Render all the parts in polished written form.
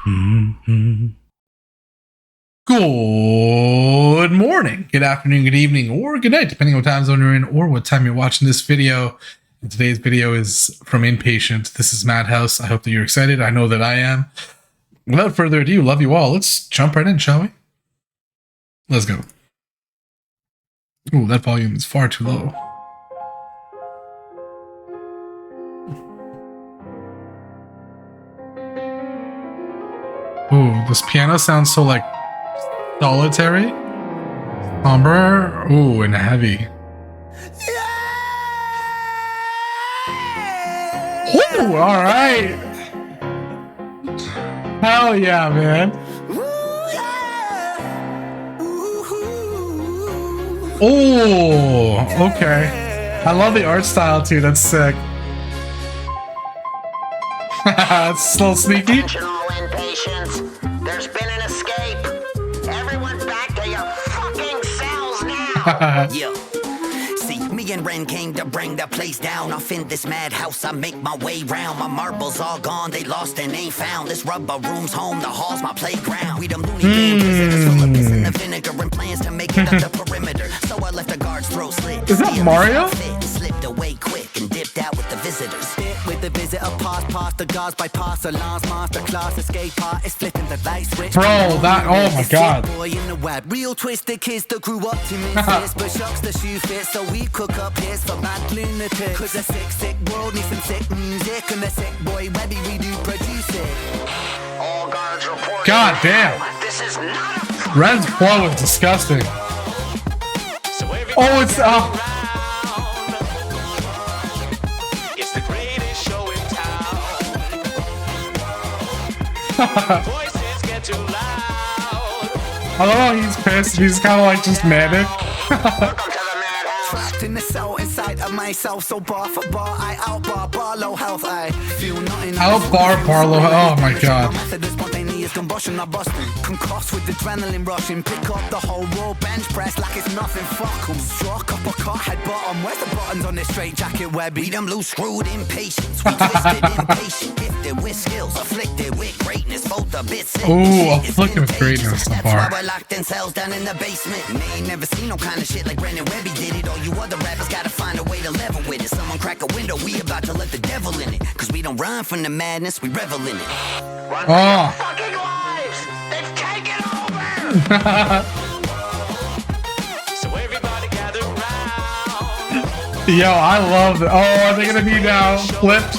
Mm-hmm. Good morning, good afternoon, good evening, or good night, depending on what time zone you're in or what time you're watching this video. And today's video is from Inpatient. This is Madhouse. I hope that you're excited. I know that I am. Without further ado, love you all. Let's jump right in, shall we? Let's go. Ooh, that volume is far too low. Ooh, this piano sounds so like solitary, somber, ooh, and heavy. Ooh, all right. Hell yeah, man. Oh, okay. I love the art style too. That's sick. It's a little sneaky. There's been an escape. Everyone back to your fucking cells now. Yo. See, me and Ren came to bring the place down. Off in this madhouse, I make my way round. My marbles all gone, they lost and ain't found. This rubber room's home, the hall's my playground. We them loony bin prisoners full of piss in the vinegar and plans to make it up the perimeter. So I left the guard's throat slit. Is that Mario? Slipped away quick and dipped out with the visitors. With the visitor past the guards, bypass alarms, master class, escape artist, flipping the light switch. Bro, that, oh my god. Boy in the web, real twisted kids that grew up to miss but shocks the shoe fit, so we cook up hits for mad lunatics. Cause a sick world needs some sick music, and a sick boy, webby we do produce it. All guards report. God damn. This is not a Ren's flow is disgusting. Oh, it's It's the greatest show in town. Voices get too loud. I love how he's pissed. He's kind of like just manic. welcome to the Madhouse. Trapped in the cell inside of myself, so bar for bar, I outbar Barlow health. I feel nothing. Outbar Barlow. Oh my god. Method of spontaneous combustion, I busting. Concussed with adrenaline rushing. Pick up the whole raw bench press like it's nothing. Fuck 'em. Struck up a car, head bottom. Where's the buttons on this straight jacket, Webby? We them loose screwed impatience. We twisted impatient. Gifted with skills, afflicted with greatness. Both a bit sick. Ooh, afflicted with greatness so That's far. why we're locked in cells down in the basement. And they ain't never seen no kind of shit like Brendan Webby did it. All you other rappers gotta find a way to level with it. Someone crack a window, we about to let the devil in it. Cause we don't run from the madness, we revel in it. Run for your fucking lives. They've taken over. So everybody gather round. Yo, I love it. Oh, are they gonna be now flipped?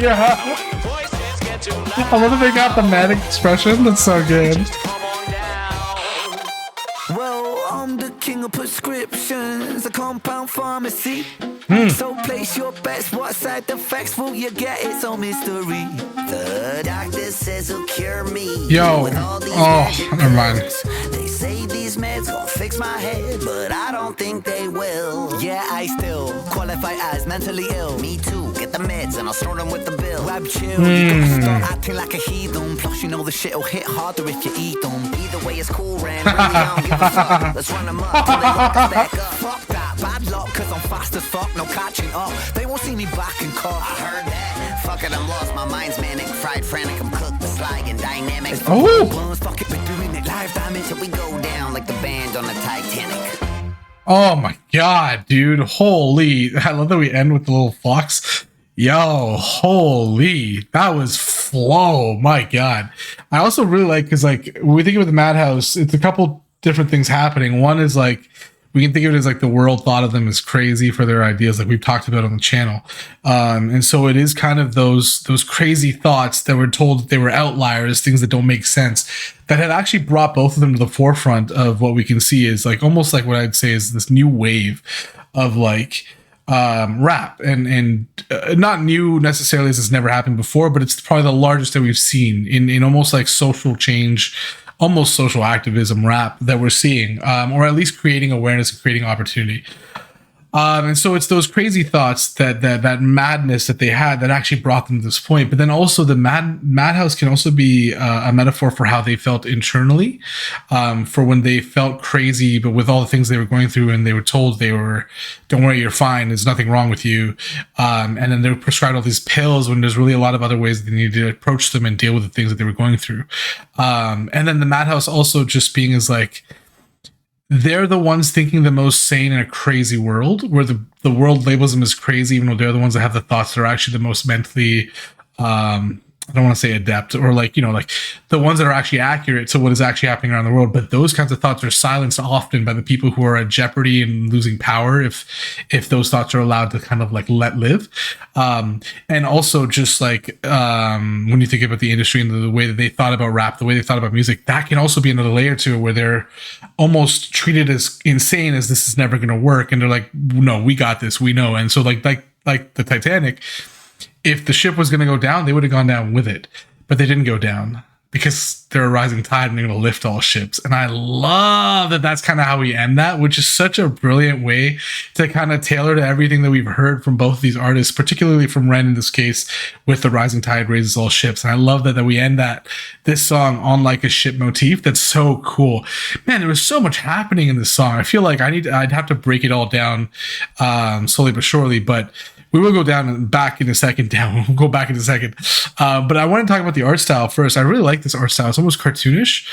Yeah. Voices get too loud. I love that they got the manic expression. That's so good. Come on down. Well, I'm the king of prescriptions, a compound pharmacy. So place your bets, what side effects will you get? It's a mystery. The doctor says he'll cure me. Yo. With all these Oh, magic never mind. pills. They say these meds gon' fix my head, but I don't think they will. Yeah, I still qualify as mentally ill. Me too, get the meds and I'll snort them with the bill. Grab chill, you gotta stop acting like a heathen. Plus you know the shit'll hit harder if you eat them. Either way it's cool, Ram. Really, I don't give a fuck. Let's run them up till they hook us back up. Fuck that, bad luck, cause I'm fast as fuck, no catching up. They won't see me back in I cough. heard that. Fuck it, I'm lost. My mind's manic, fried, frantic. I'm cooked, sly and dynamic. Oh. Blunts, fuck it, we're doing it live damage. Till we go down like the band on the Titanic. Oh my god, dude. Holy. I love that we end with the little fox. Yo, holy. That was flow. My god. I also really like, because like when we think of the Madhouse, it's a couple different things happening. One is like, we can think of it as like the world thought of them as crazy for their ideas, like we've talked about on the channel. And so it is kind of those crazy thoughts that were told that they were outliers, things that don't make sense, that have actually brought both of them to the forefront of what we can see is like almost like what I'd say is this new wave of like rap and not new necessarily, as it's never happened before, but it's probably the largest that we've seen in almost like social change, almost social activism rap that we're seeing, or at least creating awareness and creating opportunity. And so it's those crazy thoughts that madness that they had that actually brought them to this point. But then also the madhouse can also be a metaphor for how they felt internally, for when they felt crazy, but with all the things they were going through, and they were told don't worry, you're fine. There's nothing wrong with you. And then they were prescribed all these pills when there's really a lot of other ways that they needed to approach them and deal with the things that they were going through. And then the madhouse also just being is like, they're the ones thinking the most sane in a crazy world, where the world labels them as crazy, even though they're the ones that have the thoughts that are actually the most mentally, I don't want to say adept, or like the ones that are actually accurate to what is actually happening around the world. But those kinds of thoughts are silenced often by the people who are at jeopardy and losing power if those thoughts are allowed to kind of like let live. And also just like when you think about the industry and the way that they thought about rap, the way they thought about music, that can also be another layer to it, where they're almost treated as insane, as this is never going to work, and they're like, no, we got this, we know. And so like the Titanic, if the ship was going to go down, they would have gone down with it, but they didn't go down because they're a rising tide and they're going to lift all ships. And I love that that's kind of how we end that, which is such a brilliant way to kind of tailor to everything that we've heard from both these artists, particularly from Ren in this case, with the rising tide raises all ships. And I love that we end this song on like a ship motif. That's so cool. Man, there was so much happening in this song. I feel like I'd have to break it all down slowly but surely, but we will go down and back in a second. We'll go back in a second. But I want to talk about the art style first. I really like this art style. It's almost cartoonish.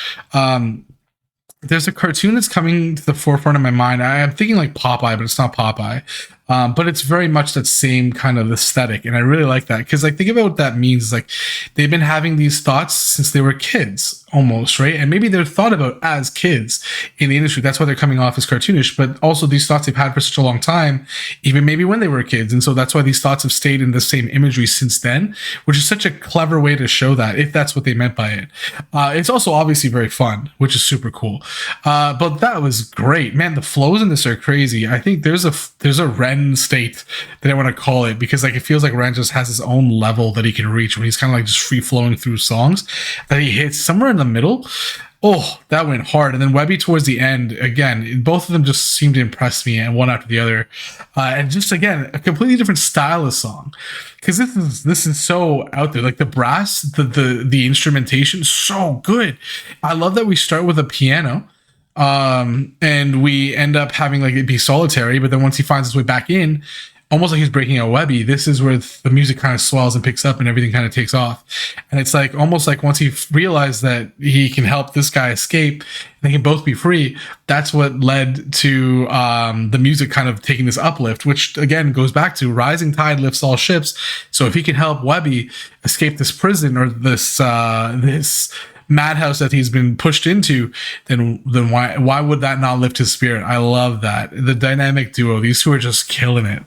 There's a cartoon that's coming to the forefront of my mind. I'm thinking like Popeye, but it's not Popeye. But it's very much that same kind of aesthetic. And I really like that, because like, think about what that means. Like, they've been having these thoughts since they were kids almost, right? And maybe they're thought about as kids in the industry. That's why they're coming off as cartoonish, but also these thoughts they've had for such a long time, even maybe when they were kids. And so that's why these thoughts have stayed in the same imagery since then, which is such a clever way to show that, if that's what they meant by it. It's also obviously very fun, which is super cool. But that was great, man. The flows in this are crazy. I think there's a Ren state that I want to call it, because like, it feels like Ren just has his own level that he can reach when he's kind of like just free flowing through songs that he hits somewhere in the middle. Oh, that went hard. And then Webby towards the end, again, both of them just seemed to impress me, and one after the other. And just, again, a completely different style of song, because this is so out there. Like the brass, the instrumentation, so good. I love that we start with a piano, and we end up having like it be solitary, but then once he finds his way back in, almost like he's breaking a Webby, this is where the music kind of swells and picks up and everything kind of takes off. And it's like almost like once he realized that he can help this guy escape and they can both be free, that's what led to the music kind of taking this uplift, which again goes back to rising tide lifts all ships. So if he can help Webby escape this prison, or this madhouse that he's been pushed into, then why would that not lift his spirit? I love that. The dynamic duo, these two are just killing it.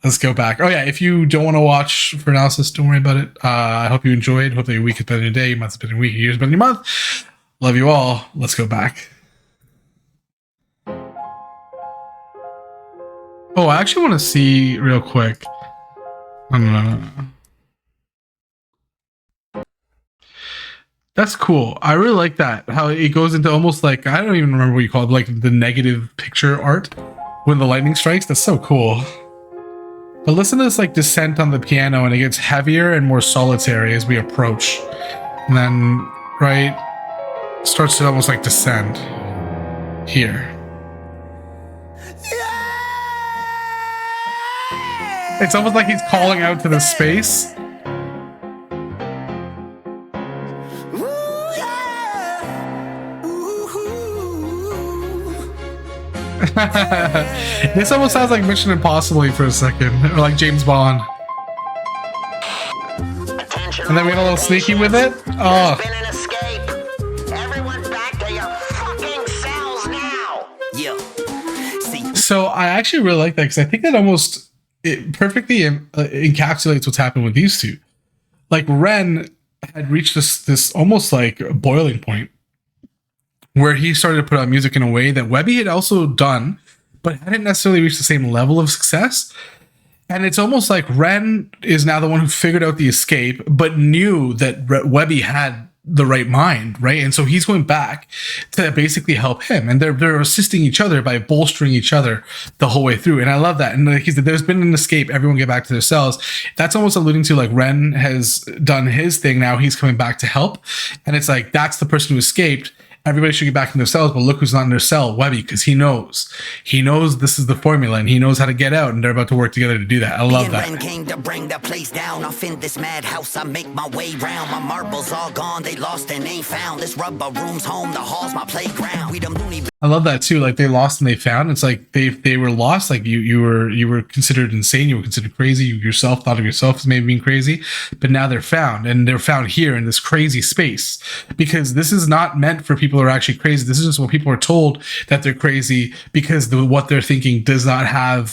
Let's go back. Oh yeah, if you don't want to watch for analysis, don't worry about it. I hope you enjoyed. Hope that your week is better than your day, your month is better than your week, your year is better than your month. Love you all. Let's go back. Oh, I actually want to see real quick. No. That's cool. I really like that. How it goes into almost like, I don't even remember what you call it, like the negative picture art when the lightning strikes. That's so cool. But listen to this like descent on the piano, and it gets heavier and more solitary as we approach. And then, right, starts to almost like descend here. It's almost like he's calling out to the space. This almost sounds like Mission Impossible for a second, or like James Bond. Attention, And then we get a little sneaky with it. Oh, There's been an escape. Everyone back to your fucking cells now. Yeah. See, so I actually really like that, because I think that almost it perfectly encapsulates what's happened with these two. Like Ren had reached this almost like boiling point, where he started to put out music in a way that Webby had also done, but hadn't necessarily reached the same level of success. And it's almost like Ren is now the one who figured out the escape, but knew that Webby had the right mind, right? And so he's going back to basically help him, and they're assisting each other by bolstering each other the whole way through. And I love that. And like he said, there's been an escape, everyone get back to their cells. That's almost alluding to like Ren has done his thing, now he's coming back to help, and it's like that's the person who escaped. Everybody should get back in their cells, but look who's not in their cell, Webby, because he knows this is the formula, and he knows how to get out, and they're about to work together to do that. I love that. Ren came to bring the place down. Off in this madhouse, I make my way round. My marbles all gone, they lost and ain't found. This rubber room's home, the hall's my playground. We them loony. I love that too. Like they lost and they found. It's like they were lost. Like you were considered insane. You were considered crazy. You yourself thought of yourself as maybe being crazy, but now they're found, and they're found here in this crazy space, because this is not meant for people who are actually crazy. This is just what people are told, that they're crazy because what they're thinking does not have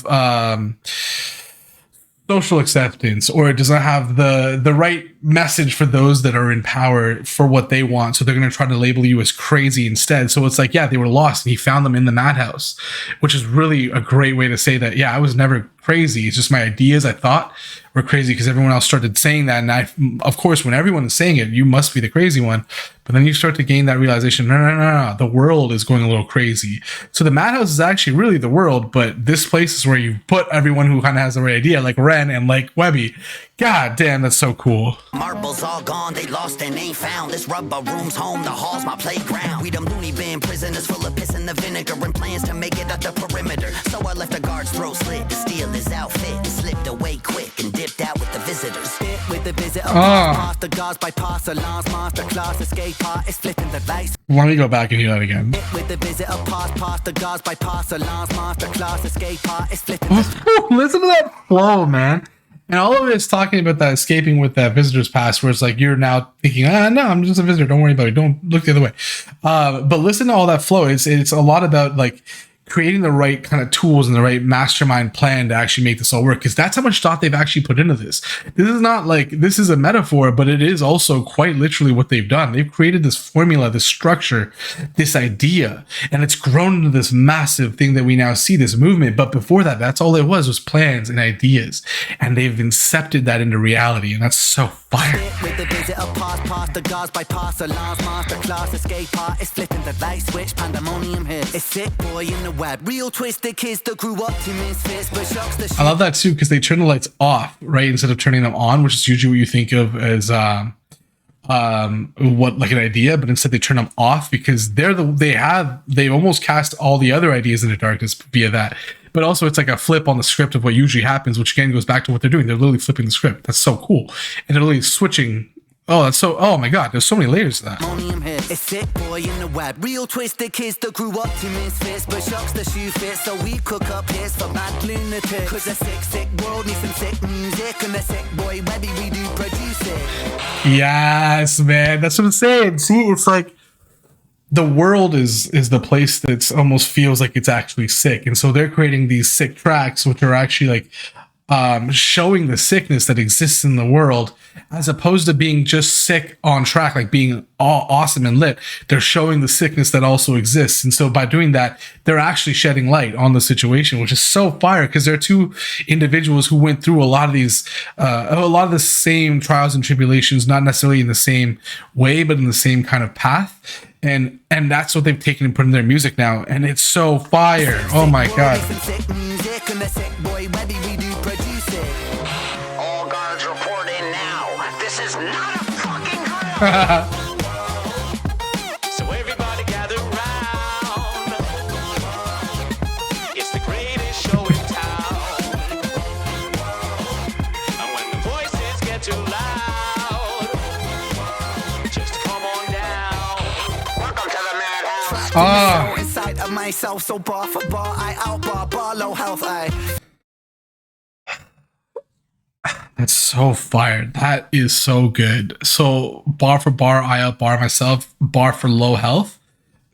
social acceptance, or it does not have the right message for those that are in power for what they want. So they're going to try to label you as crazy instead. So it's like, yeah, they were lost and he found them in the madhouse, which is really a great way to say that, yeah, I was never crazy. It's just my ideas I thought were crazy because everyone else started saying that. And I, of course, when everyone is saying it, you must be the crazy one. But then you start to gain that realization, no, the world is going a little crazy. So the madhouse is actually really the world, but this place is where you put everyone who kind of has the right idea, like Ren and like Webby. God damn, that's so cool. Marbles all gone, they lost and ain't found. This rubber room's home, the hall's my playground. We them loony bin prisoners full of piss and the vinegar, and plans to make it up the perimeter. So I left the guard's throat slit to steal his outfit, and slipped away quick and dipped out with the visitors. With the visitor, master guards bypass alarms, master class escape artist flipping the dice. Let me go back and hear that again. With the visitor, past the guards bypass alarms, master class escape artist flipping the Listen to that flow, man. And all of it's talking about that escaping with that visitor's pass, where it's like you're now thinking, no, I'm just a visitor. Don't worry about it. Don't look the other way. But listen to all that flow. It's a lot about like creating the right kind of tools and the right mastermind plan to actually make this all work, because that's how much thought they've actually put into this. This is not like, this is a metaphor, but it is also quite literally what they've done. They've created this formula, this structure, this idea, and it's grown into this massive thing that we now see, this movement. But before that, that's all it was plans and ideas, and they've incepted that into reality, and that's so fire. with the visitor, past the guards bypass alarms, master class escape artist flipping the light switch, pandemonium hits. It's sick boy in the web, real twisted kids that grew up to misfits, but shocks the I love that too, because they turn the lights off, right, instead of turning them on, which is usually what you think of as what, like an idea, but instead they turn them off because they've almost cast all the other ideas into darkness via that. But also it's like a flip on the script of what usually happens, which again goes back to what they're doing. They're literally flipping the script. That's so cool. And they're literally switching. Oh my god, there's so many layers to that. It's sick boy in the web, real twisted kids that grew up to misfits, but shocks the shoe fits, so we cook up hits for mad lunatics. Cause a sick world needs some sick music, and a sick boy Webby we do produce it. Yes, man, that's what I'm saying. See, it's like the world is the place that's almost feels like it's actually sick, and so they're creating these sick tracks, which are actually like showing the sickness that exists in the world, as opposed to being just sick on track, like being all awesome and lit. They're showing the sickness that also exists, and so by doing that, they're actually shedding light on the situation, which is so fire, because they're two individuals who went through a lot of the same trials and tribulations, not necessarily in the same way, but in the same kind of path. And that's what they've taken and put in their music now, and it's so fire. Oh my god. All guards report in now. This is not a fucking drill. So everybody gather round. It's the greatest show in town. And when the voices get too loud, just come on down. Welcome to the Madhouse. Inside of myself, so bar for bar, I outbar bar low health, I. That's so fire. That is so good. So bar for bar, I outbar myself. Bar for low health.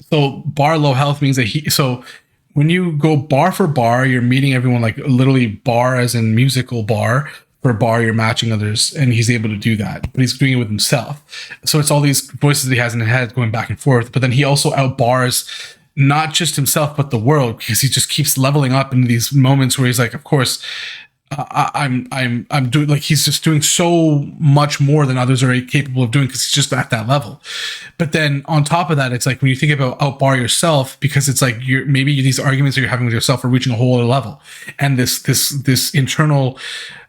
So bar low health means that so when you go bar for bar, you're meeting everyone, like literally bar as in musical bar. For bar, you're matching others, and he's able to do that, but he's doing it with himself. So it's all these voices that he has in his head going back and forth, but then he also outbars not just himself, but the world, because he just keeps leveling up in these moments where he's like, of course, I'm doing, like, he's just doing so much more than others are capable of doing because he's just at that level. But then on top of that, it's like when you think about outbar yourself, because it's like you're maybe these arguments that you're having with yourself are reaching a whole other level, and this internal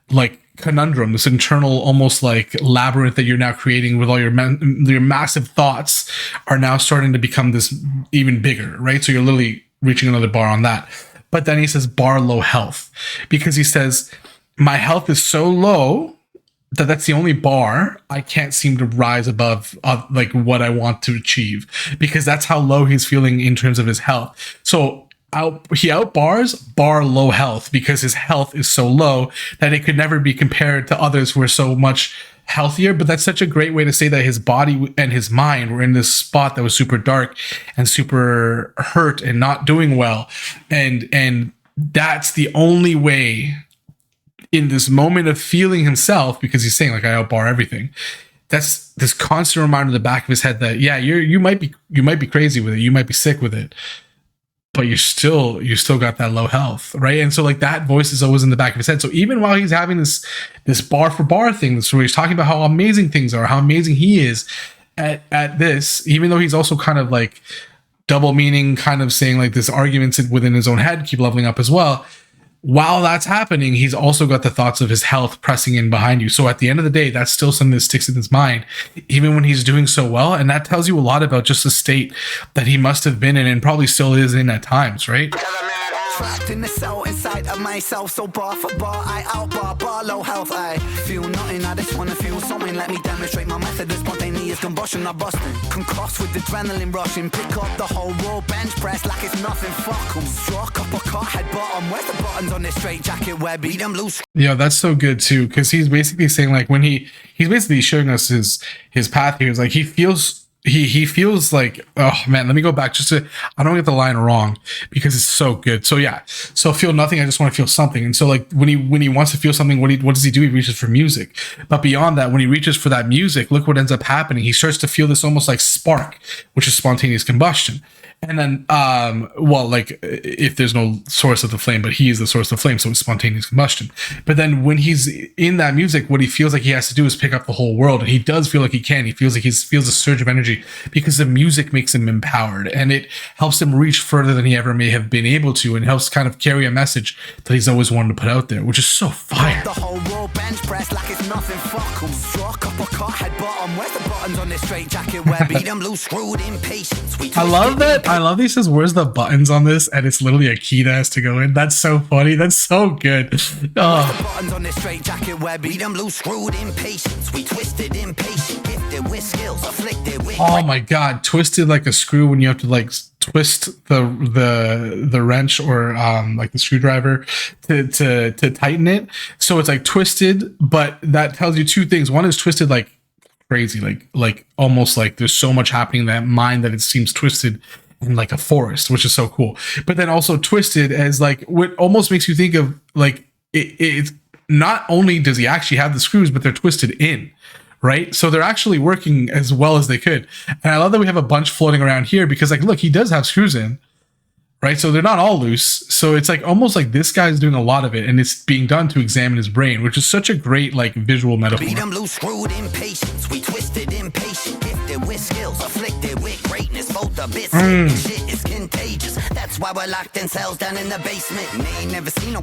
like conundrum, this internal almost like labyrinth that you're now creating with all your massive thoughts are now starting to become this even bigger, right? So you're literally reaching another bar on that. But then he says bar low health, because he says my health is so low that that's the only bar I can't seem to rise above like what I want to achieve, because that's how low he's feeling in terms of his health. So he outbars bar low health because his health is so low that it could never be compared to others who are so much healthier. But that's such a great way to say that his body and his mind were in this spot that was super dark and super hurt and not doing well, and that's the only way in this moment of feeling himself, because he's saying like I outbar everything. That's this constant reminder in the back of his head that yeah, you might be crazy with it, you might be sick with it, but you still got that low health, right? And so like that voice is always in the back of his head. So even while he's having this bar for bar thing, where he's talking about how amazing things are, how amazing he is at this, even though he's also kind of like double meaning, kind of saying like this arguments within his own head keep leveling up as well. While that's happening, he's also got the thoughts of his health pressing in behind you. So at the end of the day, that's still something that sticks in his mind, even when he's doing so well. And that tells you a lot about just the state that he must have been in and probably still is in at times, right? Trapped in the cell inside of myself, so bar for bar, I outbar, bar low health. I feel nothing, I just wanna feel something. Let me demonstrate my method of spontaneous combustion. I'm busting, concussed with adrenaline rushing. Pick up the whole raw bench press like it's nothing. Fuck 'em. Struck up a car, head bottom. Where's the buttons on this straight jacket? Where beat 'em loose. Yeah, that's so good too, because he's basically saying like when he's basically showing us his path here. Is like he feels like, oh man, let me go back just to, I don't get the line wrong because it's so good. So yeah, so feel nothing, I just want to feel something. And so like when he wants to feel something, what does he do? He reaches for music. But beyond that, when he reaches for that music, look what ends up happening. He starts to feel this almost like spark, which is spontaneous combustion. And then, well, like if there's no source of the flame, but he is the source of the flame, so it's spontaneous combustion. But then when he's in that music, what he feels like he has to do is pick up the whole world. And he does feel like he can. He feels like he feels a surge of energy because the music makes him empowered, and it helps him reach further than he ever may have been able to, and helps kind of carry a message that he's always wanted to put out there, which is so fire. The whole raw bench press like it's nothing. Fuck 'em. Struck up a car, head bottom. Where's the buttons on this straight jacket? Where beat 'em loose, screwed impatience. I love that. I love that he says, where's the buttons on this? And it's literally a key that has to go in. That's so funny. That's so good. Oh. The buttons on this straight jacket. Where beat 'em loose, screwed impatience. We twisted impatient, gifted with skills, afflicted with. Oh my god, twisted like a screw when you have to like twist the wrench or like the screwdriver to tighten it. So it's like twisted, but that tells you two things. One is twisted like crazy, like almost like there's so much happening in that mind that it seems twisted in like a forest, which is so cool. But then also twisted as like what almost makes you think of like it's not only does he actually have the screws, but they're twisted in, right? So they're actually working as well as they could. And I love that we have a bunch floating around here because like, look, he does have screws in, right? So they're not all loose. So it's like almost like this guy's doing a lot of it, and it's being done to examine his brain, which is such a great like visual metaphor. Beat 'em loose, screwed impatience. We twisted impatient, gifted with skills, afflicted with greatness. Both the bits shit is contagious. That's why we're locked in cells down in the basement. And they ain't never seen no.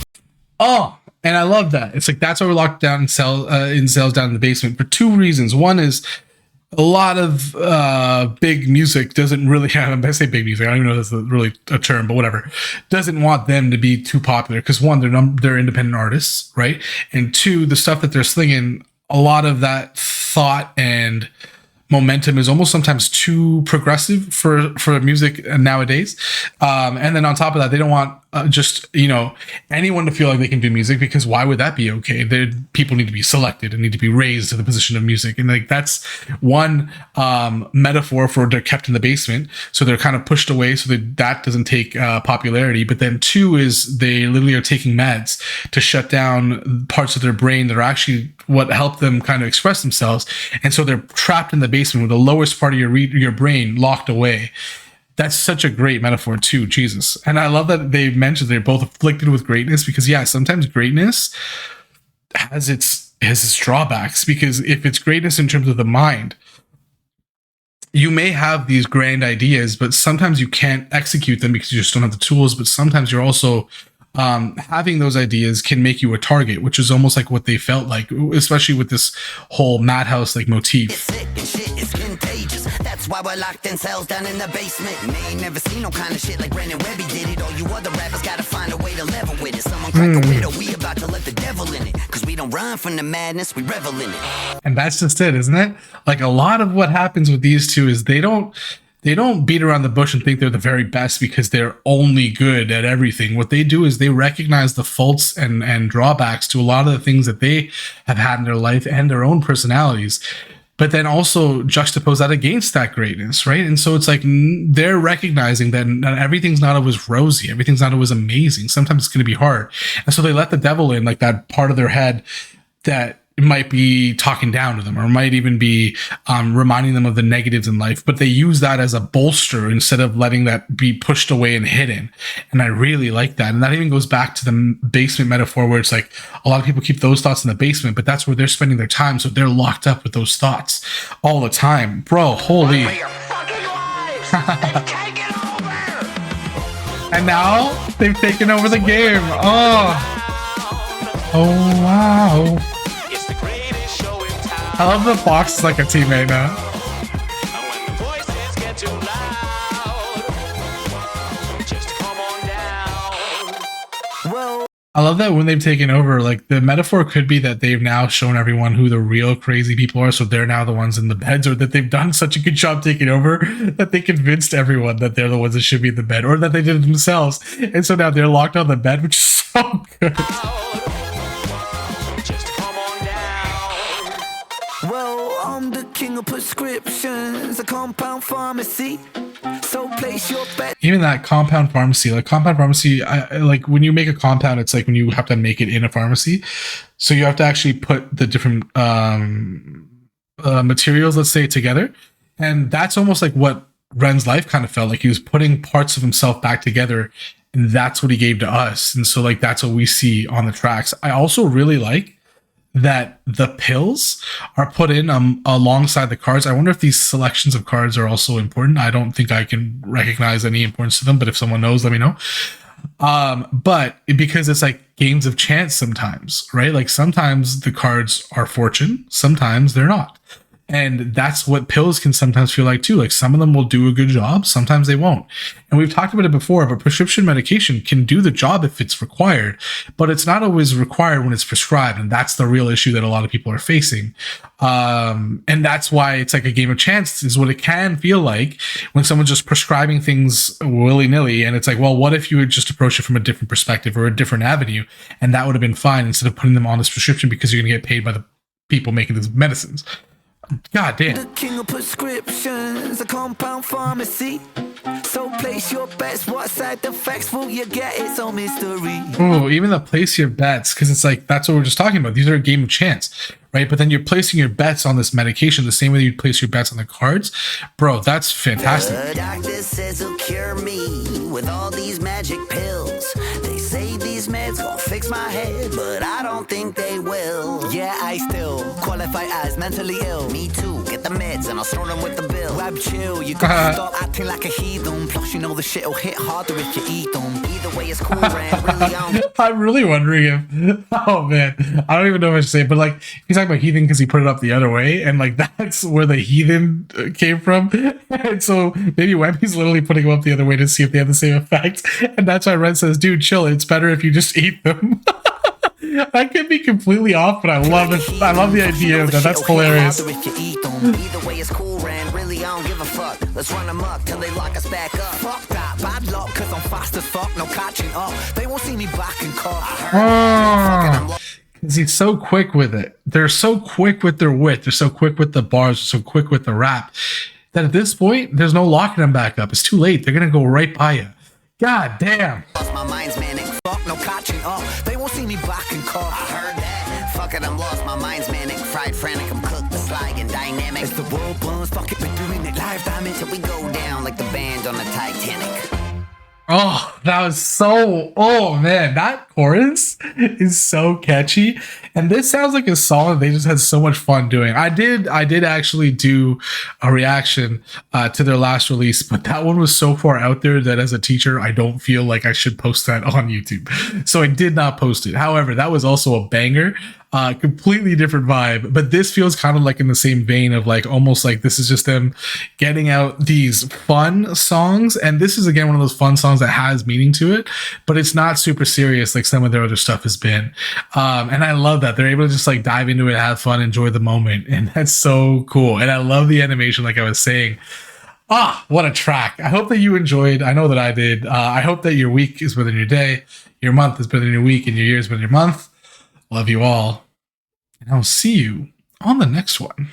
Oh, and I love that. It's like that's why we're locked down in cells down in the basement for two reasons. One is a lot of big music doesn't really have, I say big music, I don't even know if that's really a term, but whatever, doesn't want them to be too popular because one, they're independent artists, right? And two, the stuff that they're slinging, a lot of that thought and momentum is almost sometimes too progressive for music nowadays. And then on top of that, they don't want just, anyone to feel like they can do music, because why would that be okay? People need to be selected and need to be raised to the position of music. And like, that's one metaphor for they're kept in the basement. So they're kind of pushed away so that doesn't take popularity. But then two is they literally are taking meds to shut down parts of their brain that are actually what help them kind of express themselves. And so they're trapped in the basement with the lowest part of your brain locked away. That's such a great metaphor too, Jesus. And I love that they mentioned they're both afflicted with greatness, because yeah, sometimes greatness has its drawbacks, because if it's greatness in terms of the mind, you may have these grand ideas, but sometimes you can't execute them because you just don't have the tools. But sometimes you're also having those ideas can make you a target, which is almost like what they felt like, especially with this whole Madhouse like motif. Sick and shit is contagious. That's why we're locked in cells down in the basement. And they ain't never seen no kind of shit like Brandon Webby did it. All you other rappers gotta find a way to level with it. Someone crack a widow, we about to let the devil in it. Cause we don't run from the madness, we revel in it. And that's just it, isn't it? Like a lot of what happens with these two is they don't beat around the bush and think they're the very best because they're only good at everything. What they do is they recognize the faults and drawbacks to a lot of the things that they have had in their life and their own personalities, but then also juxtapose that against that greatness, right? And so it's like they're recognizing that not everything's not always rosy, everything's not always amazing. Sometimes it's going to be hard. And so they let the devil in, like that part of their head that might be talking down to them, or might even be reminding them of the negatives in life, but they use that as a bolster instead of letting that be pushed away and hidden. And I really like that. And that even goes back to the basement metaphor, where it's like a lot of people keep those thoughts in the basement, but that's where they're spending their time. So they're locked up with those thoughts all the time. Bro, holy. For your fucking lives! They've taken over! And now they've taken over the game. Oh, wow. It's the greatest show in town. I love the Fox is like a teammate now. And when the voices get too loud, just come on down. Well, I love that when they've taken over, like the metaphor could be that they've now shown everyone who the real crazy people are. So they're now the ones in the beds, or that they've done such a good job taking over that they convinced everyone that they're the ones that should be in the bed, or that they did it themselves. And so now they're locked on the bed, which is so good. Just come on down. well, I'm the king of prescriptions, a compound pharmacy. So place your bet. Even that compound pharmacy, I like when you make a compound, it's like when you have to make it in a pharmacy. So you have to actually put the different materials, let's say, together. And that's almost like what Ren's life kind of felt like. He was putting parts of himself back together, and that's what he gave to us. And so like that's what we see on the tracks. I also really like that the pills are put in alongside the cards. I wonder if these selections of cards are also important. I don't think I can recognize any importance to them, but if someone knows, let me know. But because it's like games of chance sometimes, right? Like sometimes the cards are fortune, sometimes they're not. And that's what pills can sometimes feel like too. Like some of them will do a good job, sometimes they won't. And we've talked about it before, but prescription medication can do the job if it's required, but it's not always required when it's prescribed. And that's the real issue that a lot of people are facing. And that's why it's like a game of chance is what it can feel like when someone's just prescribing things willy-nilly. And it's like, well, what if you would just approach it from a different perspective or a different avenue? And that would have been fine instead of putting them on this prescription because you're going to get paid by the people making these medicines. God damn. The king of prescriptions, a compound pharmacy. So place your bets. What side effects will you get? It's all mystery. Oh, even the place your bets, because it's like that's what we're just talking about. These are a game of chance, right? But then you're placing your bets on this medication the same way you'd place your bets on the cards. Bro, that's fantastic. The doctor says he'll cure me with all these magic pills. They say these meds gon' fix my head, but I don't think they will. Yeah, I still qualify as mentally ill. Me too, get the meds and I'll snort them with the bill. Grab chill, you gotta stop acting like a heathen. Plus, you know the shit'll hit harder if you eat them. Either way, it's cool, Ran, really on. I'm really wondering if, oh man, I don't even know what to say, but like he's talking about heathen because he put it up the other way, and like that's where the heathen came from. And so maybe Webby's literally putting them up the other way to see if they have the same effect. And that's why Ren says, dude, chill, it's better if you just eat them. I could be completely off, but I love it. I love the idea of that. That's hilarious. Either way, it's cool, Ran, really, I don't give a fuck. Let's run them up till they lock us back up. Fuck that, bad luck, cause I'm fast as fuck, no catching up. They won't see me back in court. Because he's so quick with it. They're so quick with their wit. They're so quick with the bars. They're so quick with the rap that at this point, there's no locking them back up. It's too late. They're going to go right by you. God damn. Lost my mind's manic. Fuck, no catching up. They won't see me back in court. I heard that. Fuck it, I'm lost. My mind's manic. Fried, frantic. I'm cooked. The slag and dynamic. As the world burns, fuck it, we're doing it live, damn it. Till we go down like the band on the Titanic. Oh, that was so. Oh man, that chorus is so catchy, and this sounds like a song that they just had so much fun doing. I did actually do a reaction to their last release, but that one was so far out there that as a teacher, I don't feel like I should post that on YouTube, so I did not post it. However, that was also a banger. Completely different vibe, but this feels kind of like in the same vein of like almost like this is just them getting out these fun songs, and this is again one of those fun songs that has meaning to it, but it's not super serious like some of their other stuff has been. And I love that they're able to just like dive into it, have fun, enjoy the moment, and that's so cool. And I love the animation, like I was saying. Ah, what a track. I hope that you enjoyed. I know that I did. I hope that your week is better than your day, your month is better than your week, and your year is better than your month. Love you all, and I'll see you on the next one.